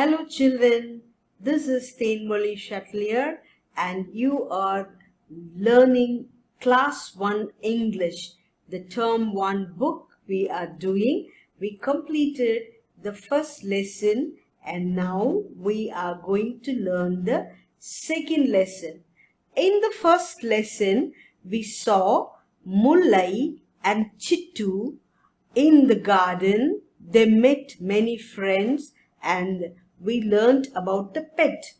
Hello children, this is Thenmozhi Chatelier and you are learning Class 1 English, the Term 1 book we are doing. We completed the first lesson and now we are going to learn the second lesson. In the first lesson, we saw Mullai and Chittu in the garden. They met many friends and we learned about the pet,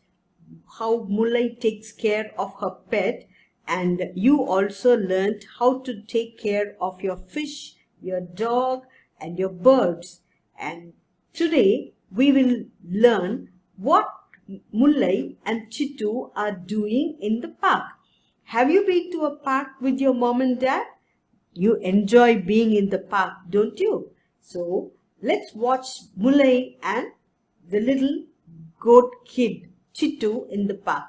how Mullai takes care of her pet, and you also learned how to take care of your fish, your dog and your birds. And today we will learn what Mullai and Chittu are doing in the park. Have you been to a park with your mom and dad? You enjoy being in the park, don't you? So let's watch Mullai and the little goat kid Chittu in the park.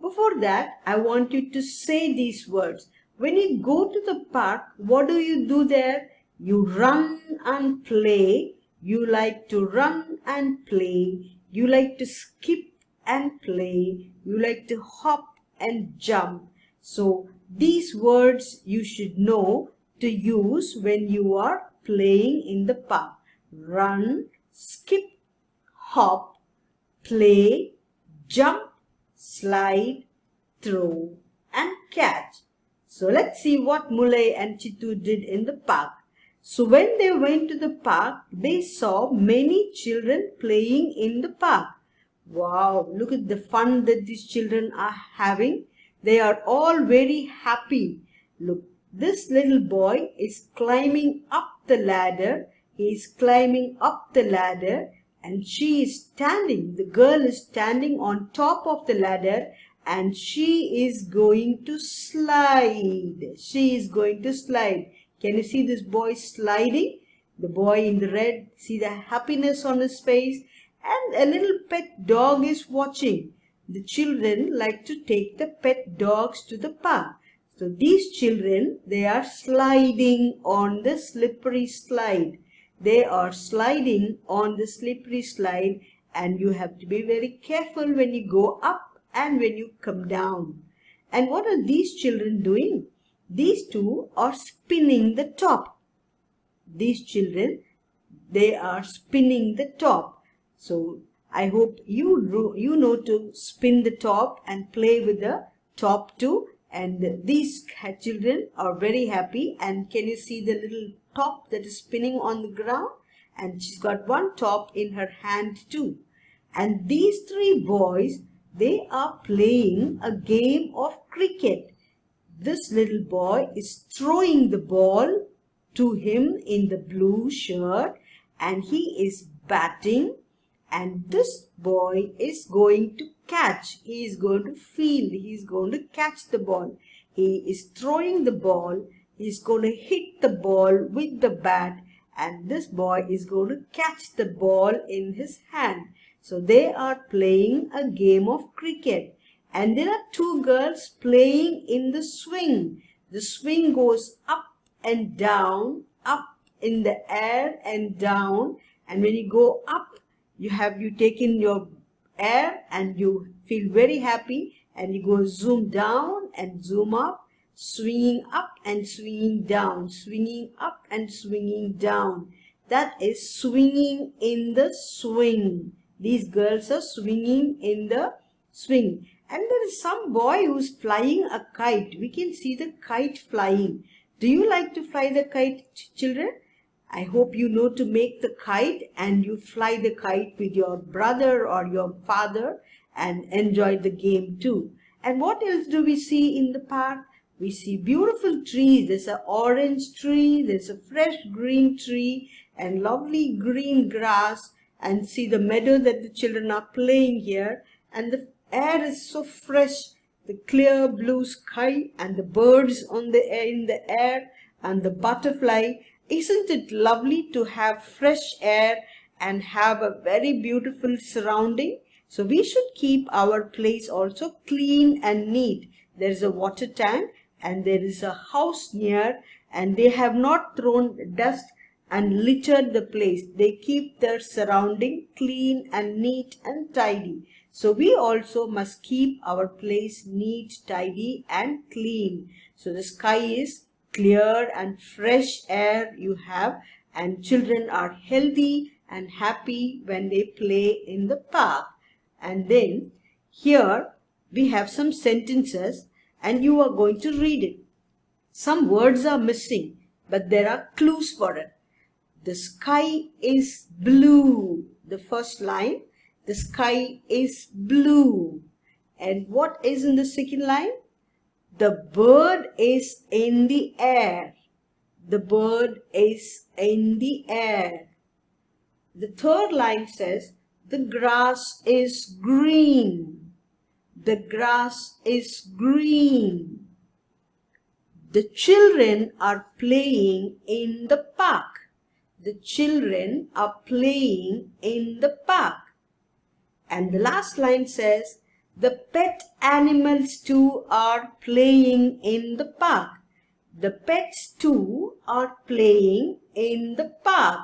Before that, I want you to say these words. When you go to the park, what do you do there? You run and play. You like to run and play. You like to skip and play. You like to hop and jump. So these words you should know to use when you are playing in the park. Run, skip, hop, play, jump, slide, throw and catch. So let's see what Mullai and Chittu did in the park. So when they went to the park, they saw many children playing in the park. Wow, look at the fun that these children are having. They are all very happy. Look, this little boy is climbing up the ladder. He is climbing up the ladder and she is standing. The girl is standing on top of the ladder and she is going to slide. She is going to slide. Can you see this boy sliding? The boy in the red, see the happiness on his face, and a little pet dog is watching. The children like to take the pet dogs to the park. So these children, they are sliding on the slippery slide. They are sliding on the slippery slide and you have to be very careful when you go up and when you come down. And what are these children doing? These two are spinning the top. These children, they are spinning the top. So I hope you know to spin the top and play with the top too. And these children are very happy. And can you see the little top that is spinning on the ground? And she's got one top in her hand too. And these three boys, they are playing a game of cricket. This little boy is throwing the ball to him in the blue shirt and he is batting. And this boy is going to catch. He is going to field. He is going to catch the ball. He is throwing the ball. He is going to hit the ball with the bat. And this boy is going to catch the ball in his hand. So they are playing a game of cricket. And there are two girls playing in the swing. The swing goes up and down, up in the air and down. And when you go up, you take in your air and you feel very happy and you go zoom down and zoom up, swinging up and swinging down, swinging up and swinging down. That is swinging in the swing. These girls are swinging in the swing. And there is some boy who's flying a kite. We can see the kite flying. Do you like to fly the kite, children? I hope you know to make the kite and you fly the kite with your brother or your father and enjoy the game too. And what else do we see in the park? We see beautiful trees. There's an orange tree, there's a fresh green tree and lovely green grass, and see the meadow that the children are playing here. And the air is so fresh, the clear blue sky and the birds in the air and the butterfly. Isn't it lovely to have fresh air and have a very beautiful surrounding? So we should keep our place also clean and neat. There is a water tank and there is a house near and they have not thrown dust and littered the place. They keep their surrounding clean and neat and tidy. So we also must keep our place neat, tidy and clean. So the sky is clear and fresh air you have, and children are healthy and happy when they play in the park. And then here we have some sentences and you are going to read it. Some words are missing, but there are clues for it. The sky is blue. The first line, the sky is blue. And what is in the second line? The bird is in the air. The bird is in the air. The third line says, the grass is green. The grass is green. The children are playing in the park. The children are playing in the park. And the last line says, the pet animals too are playing in the park. The pets too are playing in the park.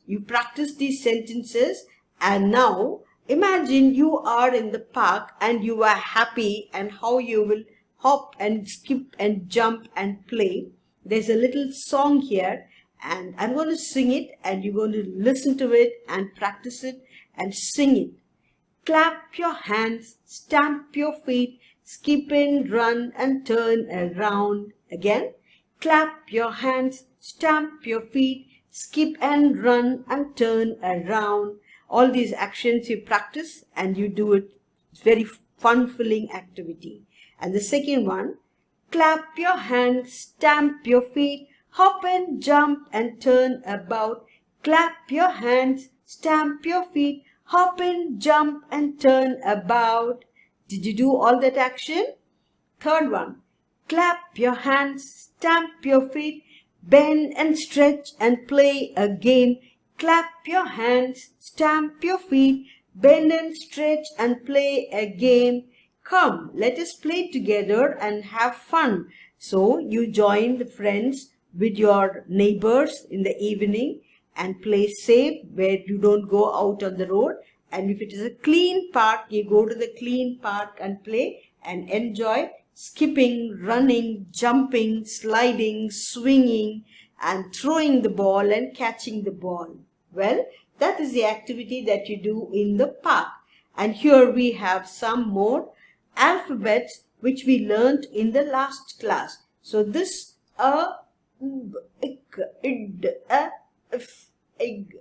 You practice these sentences, and now imagine you are in the park and you are happy, and how you will hop and skip and jump and play. There's a little song here and I'm going to sing it and you're going to listen to it and practice it and sing it. Clap your hands, stamp your feet, skip and run and turn around. Again, clap your hands, stamp your feet, skip and run and turn around. All these actions you practice and you do it. It's very fun-filling activity. And the second one, clap your hands, stamp your feet, hop and jump and turn about. Clap your hands, stamp your feet, hop and jump and turn about. Did you do all that action? Third one, clap your hands, stamp your feet, bend and stretch and play again. Clap your hands, stamp your feet, bend and stretch and play again. Come, let us play together and have fun. So you join the friends with your neighbors in the evening and play safe where you don't go out on the road. And if it is a clean park, you go to the clean park and play and enjoy skipping, running, jumping, sliding, swinging and throwing the ball and catching the ball. Well, that is the activity that you do in the park. And here we have some more alphabets which we learnt in the last class. So this a, ik, id, a, if, ig,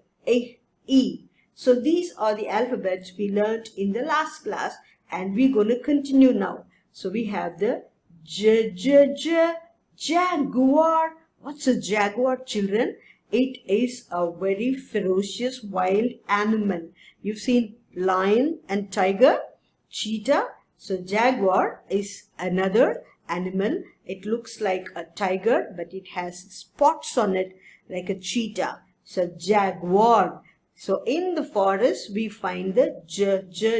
e. So these are the alphabets we learnt in the last class and we're going to continue now. So we have the jaguar. What's a jaguar, children? It is a very ferocious wild animal. You've seen lion and tiger, cheetah. So jaguar is another animal. It looks like a tiger, but it has spots on it like a cheetah. So jaguar. So in the forest, we find the jaguar,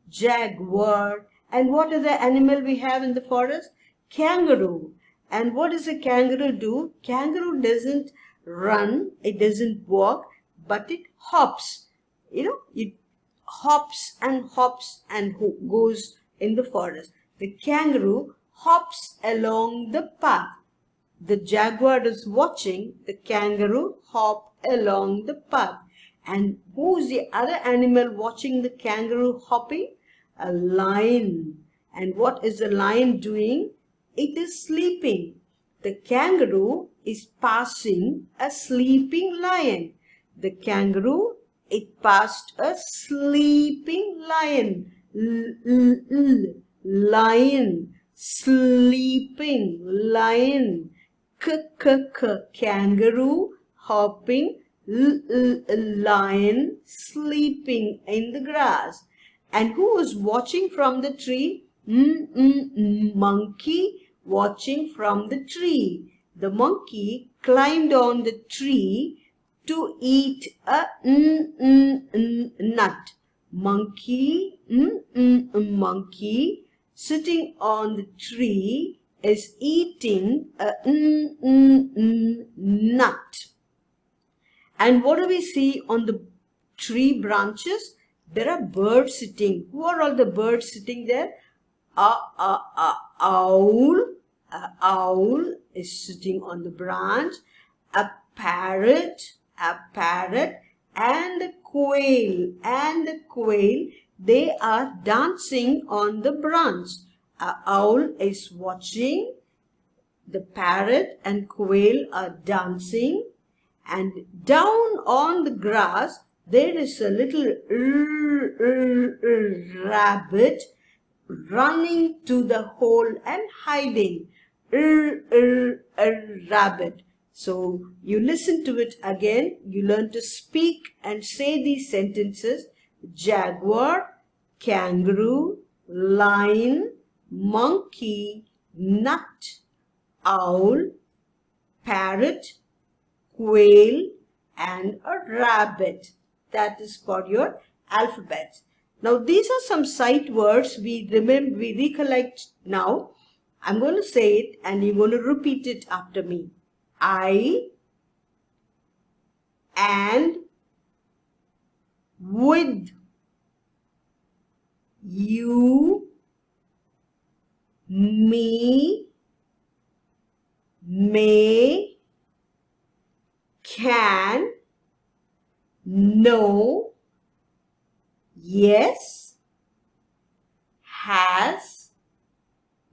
jaguar. And what is the animal we have in the forest? Kangaroo. And what does a kangaroo do? Kangaroo doesn't run, it doesn't walk, but it hops. You know, it hops and goes in the forest. The kangaroo hops along the path. The jaguar is watching the kangaroo hop along the path. And who's the other animal watching the kangaroo hopping? A lion. And what is the lion doing? It is sleeping. The kangaroo is passing a sleeping lion. The kangaroo, it passed a sleeping lion. Lion. Sleeping lion. Kangaroo hopping, lion sleeping in the grass. And who was watching from the tree? Monkey watching from the tree. The monkey climbed on the tree to eat a nut. Monkey sitting on the tree is eating a nut. And what do we see on the tree branches? There are birds sitting. Who are all the birds sitting there? Owl. A owl is sitting on the branch. A parrot, and a quail. They are dancing on the branch. A owl is watching. The parrot and quail are dancing. And down on the grass, there is a little rabbit running to the hole and hiding. Rabbit. So you listen to it again. You learn to speak and say these sentences. Jaguar, kangaroo, lion, monkey, nut, owl, parrot, quail, and a rabbit. That is for your alphabet. Now these are some sight words we recollect now. I'm going to say it and you're going to repeat it after me. I and with, you, me, may, can, no, yes, has,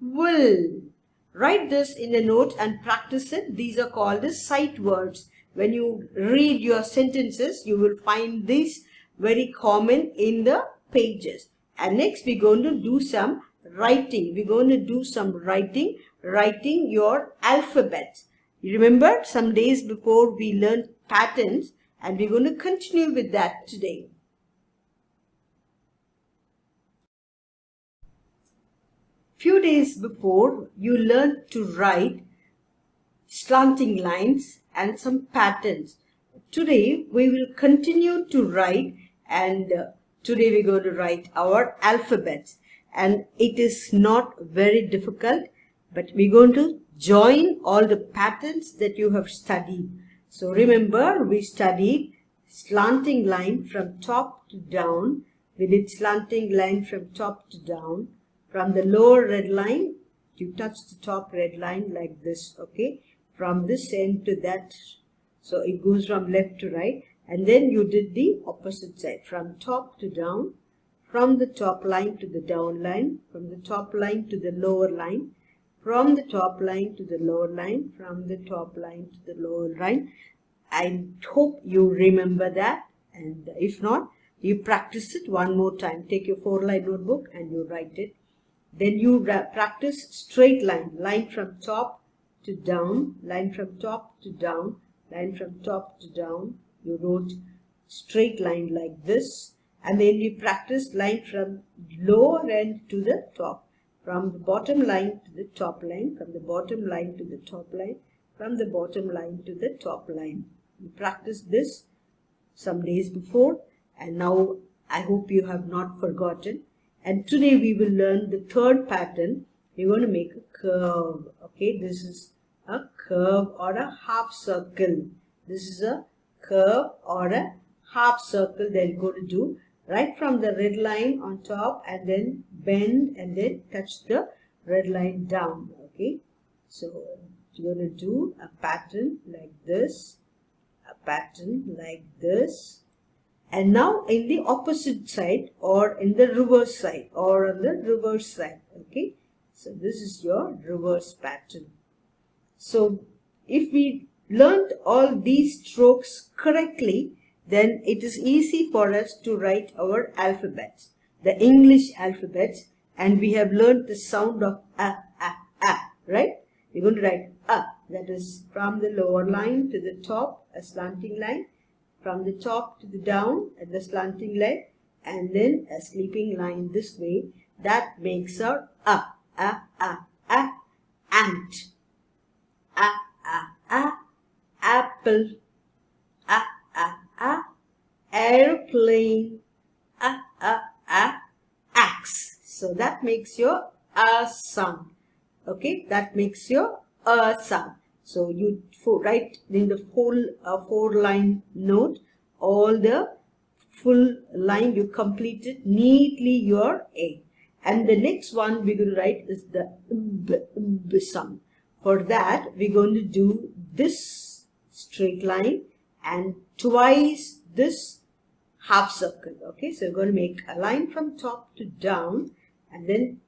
will. Write this in a note and practice it. These are called as sight words. When you read your sentences, you will find these very common in the pages. And next we're going to do some writing. Writing your alphabet. You remember some days before we learned patterns, and we're going to continue with that today. Few days before, you learned to write slanting lines and some patterns. Today, we will continue to write, and today we're going to write our alphabets. And it is not very difficult, but we're going to join all the patterns that you have studied. So remember, we studied slanting line from top to down. We did slanting line from top to down. From the lower red line, you touch the top red line like this, okay? From this end to that, so it goes from left to right. And then you did the opposite side, from top to down, from the top line to the down line, from the top line to the lower line, from the top line to the lower line, from the top line to the lower line. I hope you remember that, and if not, you practice it one more time. Take your 4-line notebook and you write it. Then you practice straight line, line from top to down, line from top to down, line from top to down. You wrote straight line like this. And then you practice line from lower end to the top, from the bottom line to the top line, from the bottom line to the top line, from the bottom line to the top line. You practice this some days before, and now I hope you have not forgotten. And today we will learn the third pattern. We're going to make a curve. Okay, this is a curve or a half circle. This is a curve or a half circle that you're going to do right from the red line on top, and then bend and then touch the red line down. Okay, so you're going to do a pattern like this, a pattern like this. And now in the opposite side, or in the reverse side, or on the reverse side. Okay, so this is your reverse pattern. So if we learned all these strokes correctly, then it is easy for us to write our alphabets, the English alphabets. And we have learned the sound of a, right? We're going to write a, that is from the lower line to the top, a slanting line. From the top to the down at the slanting line, and then a sleeping line this way. That makes our ant, apple, airplane, axe. So that makes your sound. Okay, that makes your sound. So you write in the whole 4-line note, all the full line you completed neatly your A. And the next one we're going to write is the b sound. For that, we're going to do this straight line and twice this half circle. Okay, so we're going to make a line from top to down and then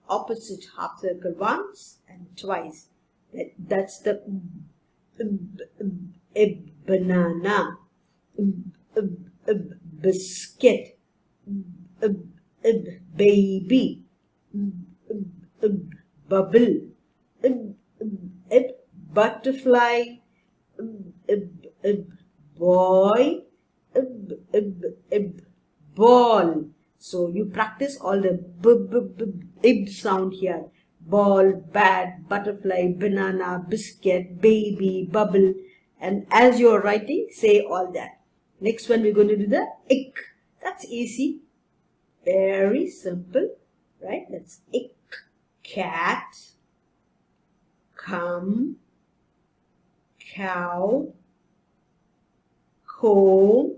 opposite half circle once and twice. That's the banana, biscuit, baby, bubble, butterfly, boy, ball. So you practice all the ib sound here. Ball, bat, butterfly, banana, biscuit, baby, bubble. And as you're writing, say all that. Next one, we're going to do the ick. That's easy. Very simple, right? That's ick. Cat, come, cow, comb.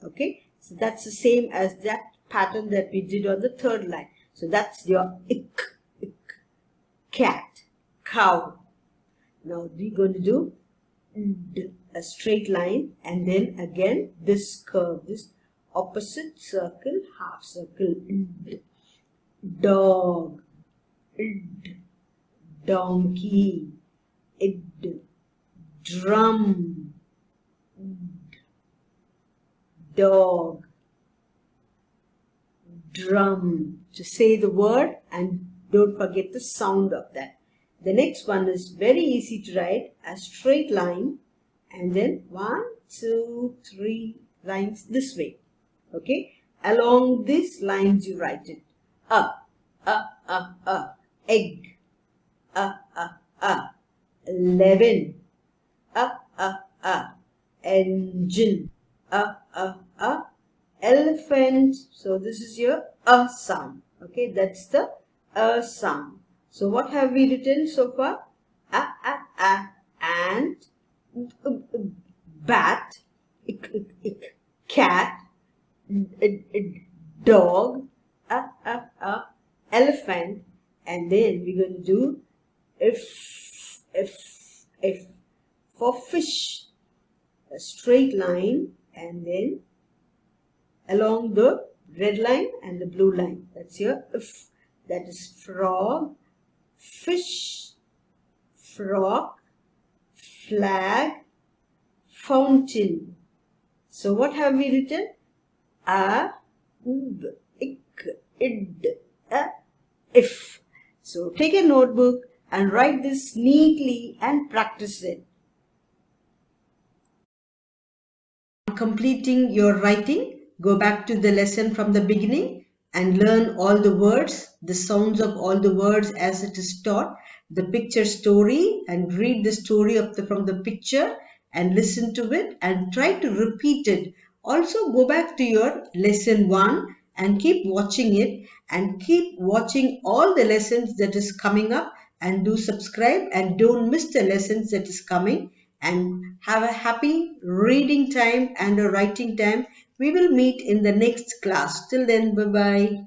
Okay, so that's the same as that pattern that we did on the third line. So that's your ick, ick. Cat, cow. Now we're going to do a straight line and then again this curve, this opposite circle, half circle. Dog, donkey, drum, dog, drum. To say the word and don't forget the sound of that. The next one is very easy to write, a straight line and then 1, 2, 3 lines this way. Okay, along these lines you write it. Egg, 11, engine, elephant. So this is your sound. Okay, that's the sound. So what have we written so far? Ant, bat, cat, dog, elephant, and then we're going to do if for fish, a straight line and then along the red line and the blue line. That's your if. That is frog, fish, frog, flag, fountain. So what have we written? If. So take a notebook and write this neatly and practice it. Completing your writing, go back to the lesson from the beginning and learn all the words, the sounds of all the words as it is taught, the picture story, and read the story from the picture and listen to it and try to repeat it. Also go back to your lesson 1 and keep watching it and keep watching all the lessons that is coming up, and do subscribe and don't miss the lessons that is coming, and have a happy reading time and a writing time. We will meet in the next class. Till then, bye-bye.